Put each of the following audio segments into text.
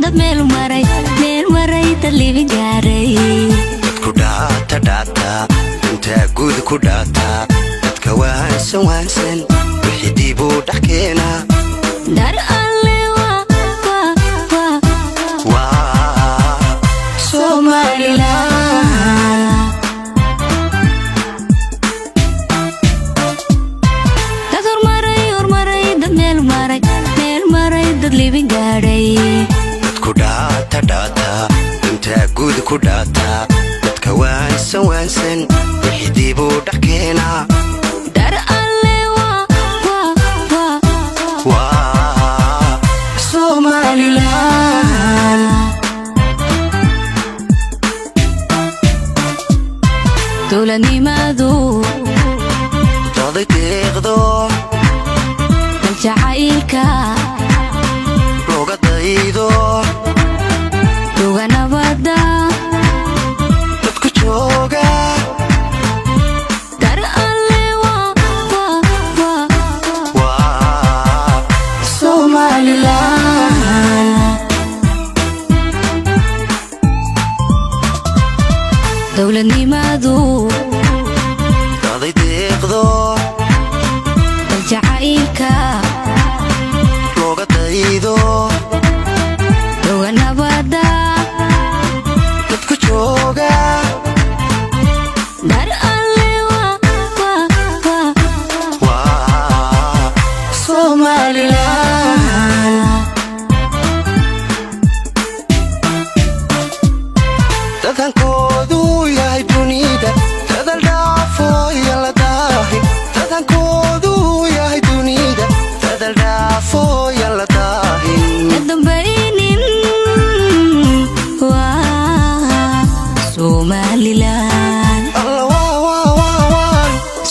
dad meel maray dad liibin gaaray dadku dhaata inta guud ku dhaata dadka waansan wixii dib u dhax keena dar alle waa Somaliland dad hormaray dad meel maray dad liibin gaaray dadku dhaata inta guud ku dhaata dadka waansan wixii dib u dhax keena dar alle waa Somaliland dowladnimadu daday deeqdo jacaylka looga daydo duga nabada dadku jooga dar alle waa Somaliland dowladnimadu daday deeqdo jacaylka looga daydo duga nabada dadku jooga dar alle waa Somaliland dadankoodu yahay dunida dadal dhaafo yala daahi dadankoodu yahay dunida dadal dhaafo yala daahi dambaynin waa Somaliland Allah waa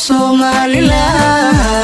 Somaliland